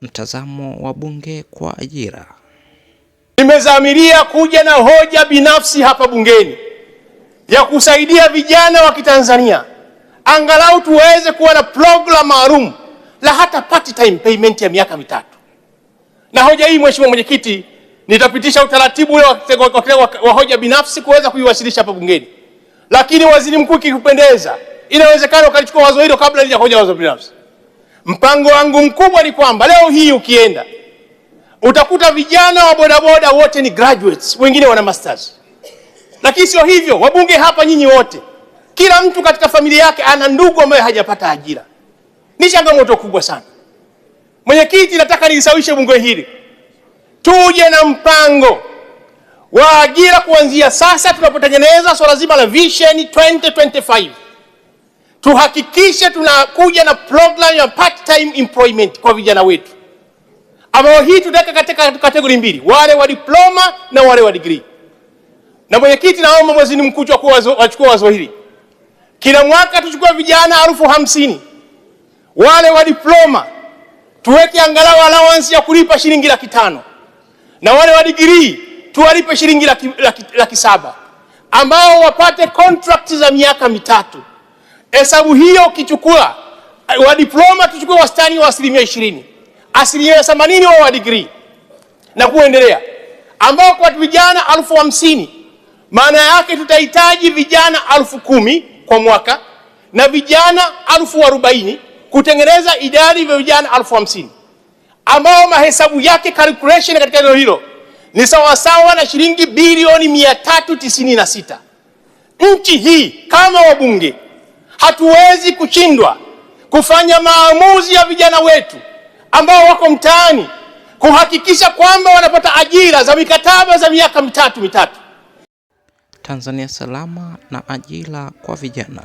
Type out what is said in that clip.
Mtazamo wa bunge kwa ajira. Nimezamiria kuja na hoja binafsi hapa bungeni ya kusaidia vijana wa Kitanzania angalau tuweze kuwa na program maalum la hata part time payment ya miaka 3. Na hoja hii Mheshimiwa Mwenyekiti, nitapitisha utaratibu wa hoja binafsi kuweza kuiwasilisha hapa bungeni. Lakini Waziri Mkuu ikikupendeza, inawezekana ukachukua wazo hilo kabla ya hoja wazo binafsi. Mpango wangu mkubwa ni kwamba leo hii ukienda utakuta vijana wa bodaboda wote ni graduates, wengine wana masters. Lakini sio hivyo, wabunge hapa nyinyi wote, kila mtu katika familia yake ana ndugu ambaye hajapata ajira. Ni changamoto kubwa sana. Mwenyekiti, nataka nisawishe bunge hili, tuje na mpango wa ajira kuanzia sasa tunapotengeneza swala zima la Vision 2025. Tuhakikishe tunakuja na program ya part-time employment kwa vijana wetu, ambao hii tutaweka katika kategori mbili, wale wa diploma na wale wa degree. Na Mwenyekiti, naomba Waziri Mkuu achukue wazo hili. Kila mwaka tuchukue vijana 50,000 wale wa diploma tuweke angalau allowance ya kulipa shilingi 500,000, na wale wa degree tuwalipe shilingi 700,000, ambao wapate contract za miaka 3. Hesabu hiyo ukichukua wa diploma tuchukue wastani wa 20%, 80% wa degree na kuendelea, ambao kwa vijana 50,000, maana yake tutahitaji vijana 10,000 kwa mwaka na vijana 40,000 kutengeneza idadi ya vijana 50,000, ambao mahesabu yake calculation katika eneo hilo ni sawasawa na shilingi bilioni 396. Nchi hii kama wabunge hatuwezi kushindwa kufanya maamuzi ya vijana wetu ambao wako mtaani kuhakikisha kwamba wanapata ajira za mikataba za miaka 3. Tanzania salama na ajira kwa vijana.